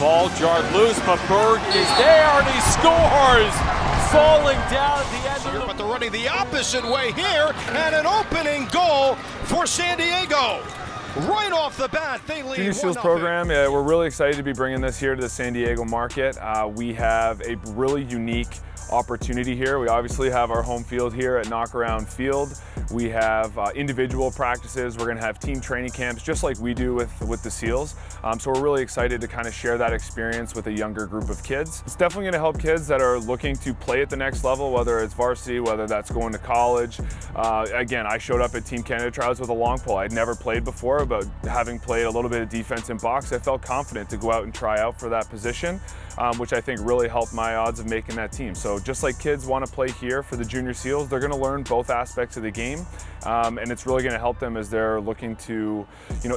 Ball jarred loose, but Berg is there and he scores! Falling down at the end of the... But they're running the opposite way here, and an opening goal for San Diego. Right off the bat, they lead 1-0. Junior Seals program, we're really excited to be bringing this here to the San Diego market. We have a really unique opportunity here. We obviously have our home field here at Knockaround Field. We have individual practices. We're going to have team training camps just like we do with the Seals. So we're really excited to kind of share that experience with a younger group of kids. It's definitely going to help kids that are looking to play at the next level, whether it's varsity, whether that's going to college. Again, I showed up at Team Canada trials with a long pole. I'd never played before, but having played a little bit of defense in box, I felt confident to go out and try out for that position, which I think really helped my odds of making that team. So just like kids want to play here for the Junior Seals, they're going to learn both aspects of the game, and it's really going to help them as they're looking to,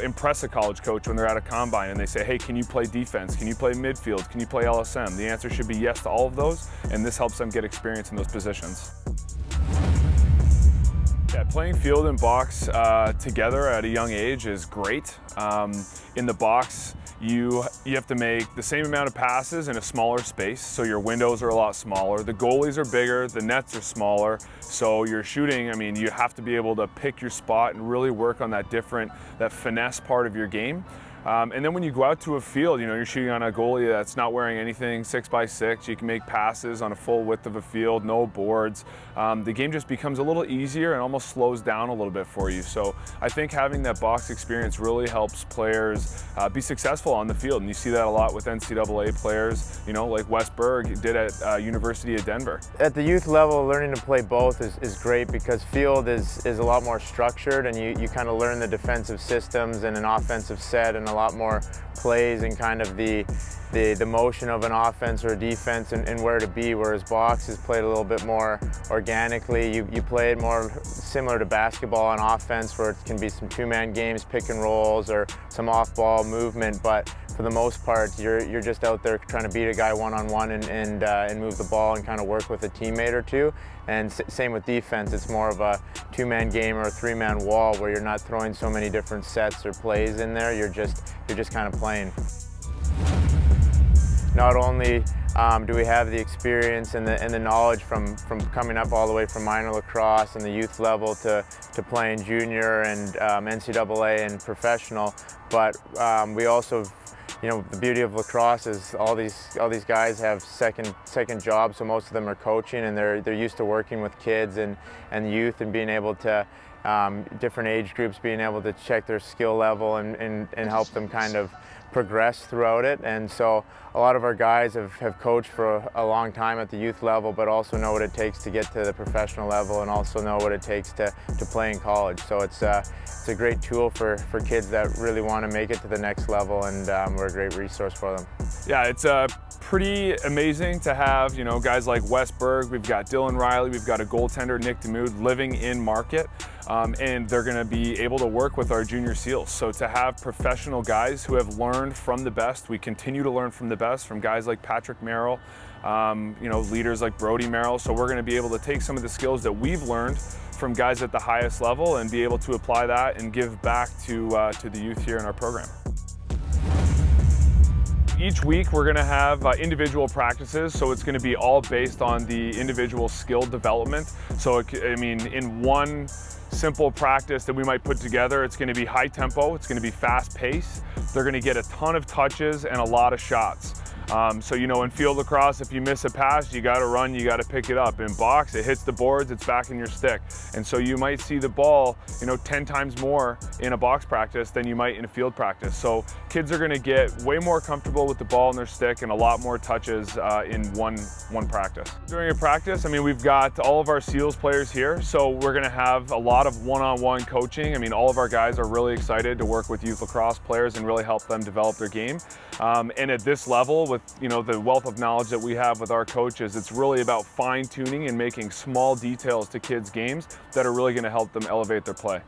impress a college coach when they're at a combine and they say, hey, can you play defense? Can you play midfield? Can you play LSM? The answer should be yes to all of those, and this helps them get experience in those positions. Yeah, playing field and box together at a young age is great. In the box, you have to make the same amount of passes in a smaller space, so your windows are a lot smaller. The goalies are bigger, the nets are smaller, so you're shooting, you have to be able to pick your spot and really work on that finesse part of your game. And then when you go out to a field, you're shooting on a goalie that's not wearing anything 6x6. You can make passes on a full width of a field, no boards. The game just becomes a little easier and almost slows down a little bit for you. So I think having that box experience really helps players be successful on the field. And you see that a lot with NCAA players, like Wes Berg did at University of Denver. At the youth level, learning to play both is great because field is a lot more structured, and you kind of learn the defensive systems and an offensive set and a lot more plays and kind of the motion of an offense or a defense and where to be, whereas box is played a little bit more organically. You play it more similar to basketball on offense, where it can be some two-man games, pick and rolls, or some off-ball movement, but for the most part, you're just out there trying to beat a guy one-on-one and move the ball and kind of work with a teammate or two. And same with defense, it's more of a two-man game or a three-man wall where you're not throwing so many different sets or plays in there. You're just kind of playing. Not only do we have the experience and the knowledge from coming up all the way from minor lacrosse and the youth level to playing junior and NCAA and professional, but we also, the beauty of lacrosse is all these guys have second jobs, so most of them are coaching, and they're used to working with kids and youth and being able to different age groups, being able to check their skill level and help them kind of progress throughout it. And so a lot of our guys have coached for a long time at the youth level, but also know what it takes to get to the professional level and also know what it takes to play in college. So it's a great tool for kids that really want to make it to the next level, and we're a great resource for them. Yeah, it's pretty amazing to have guys like Wes Berg, we've got Dylan Riley, we've got a goaltender, Nick Demude, living in market, and they're going to be able to work with our Junior Seals. So to have professional guys who have learned from the best, we continue to learn from the best, from guys like Patrick Merrill, leaders like Brody Merrill. So we're going to be able to take some of the skills that we've learned from guys at the highest level and be able to apply that and give back to the youth here in our program. Each week we're going to have individual practices, so it's going to be all based on the individual skill development. So in one simple practice that we might put together, it's going to be high tempo, it's going to be fast pace, they're going to get a ton of touches and a lot of shots. So in field lacrosse, if you miss a pass, you got to run, you got to pick it up. In box, it hits the boards, it's back in your stick. And so you might see the ball, 10 times more in a box practice than you might in a field practice. So kids are going to get way more comfortable with the ball in their stick and a lot more touches in one practice. During a practice, we've got all of our Seals players here, so we're going to have a lot of one-on-one coaching. All of our guys are really excited to work with youth lacrosse players and really help them develop their game. And at this level, with the wealth of knowledge that we have with our coaches, it's really about fine-tuning and making small details to kids' games that are really going to help them elevate their play.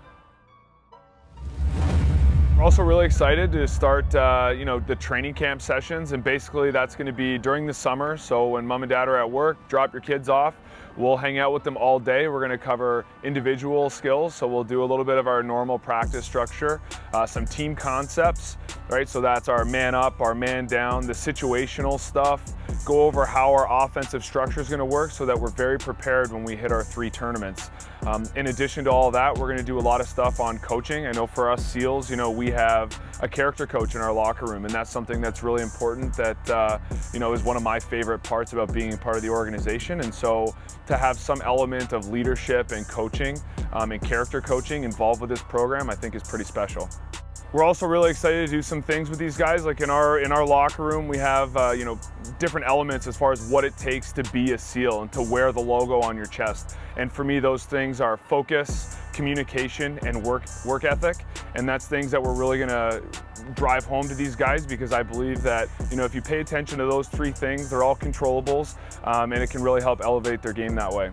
We're also really excited to start the training camp sessions, and basically that's going to be during the summer. So when mom and dad are at work, drop your kids off. We'll hang out with them all day. We're going to cover individual skills, so we'll do a little bit of our normal practice structure, some team concepts, right? So that's our man up, our man down, the situational stuff, go over how our offensive structure is going to work so that we're very prepared when we hit our 3 tournaments. In addition to all that, we're going to do a lot of stuff on coaching. I know for us SEALs, you know, we have a character coach in our locker room, and that's something that's really important that, you know, is one of my favorite parts about being part of the organization. And so to have some element of leadership and coaching and character coaching involved with this program, I think is pretty special. We're also really excited to do some things with these guys. Like in our locker room, we have you know, different elements as far as what it takes to be a SEAL and to wear the logo on your chest. And for me, those things are focus, communication, and work ethic. And that's things that we're really gonna drive home to these guys, because I believe that, you know, if you pay attention to those 3 things, they're all controllables, and it can really help elevate their game that way.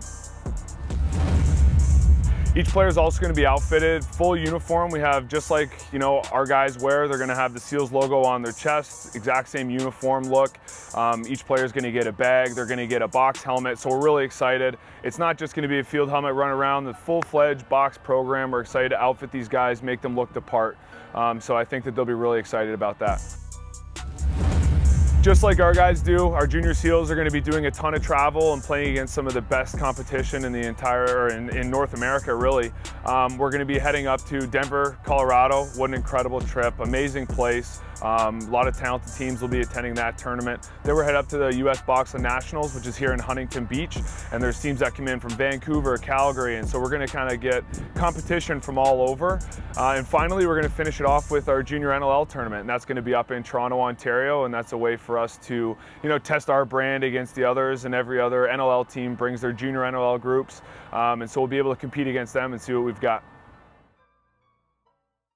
Each player is also going to be outfitted full uniform. We have, just like, you know, our guys wear, they're going to have the SEALs logo on their chest, exact same uniform look. Each player is going to get a bag, they're going to get a box helmet, so we're really excited. It's not just going to be a field helmet run around, the full-fledged box program. We're excited to outfit these guys, make them look the part. So I think that they'll be really excited about that. Just like our guys do, our junior SEALs are going to be doing a ton of travel and playing against some of the best competition in the entire, in North America, really. We're going to be heading up to Denver, Colorado. What an incredible trip, amazing place. A lot of talented teams will be attending that tournament. Then we're headed up to the U.S. Boxing Nationals, which is here in Huntington Beach, and there's teams that come in from Vancouver, Calgary, and so we're going to kind of get competition from all over. And finally, we're going to finish it off with our junior NLL tournament, and that's going to be up in Toronto, Ontario, and that's a way for us to, you know, test our brand against the others, and every other NLL team brings their junior NLL groups, and so we'll be able to compete against them and see what we've got.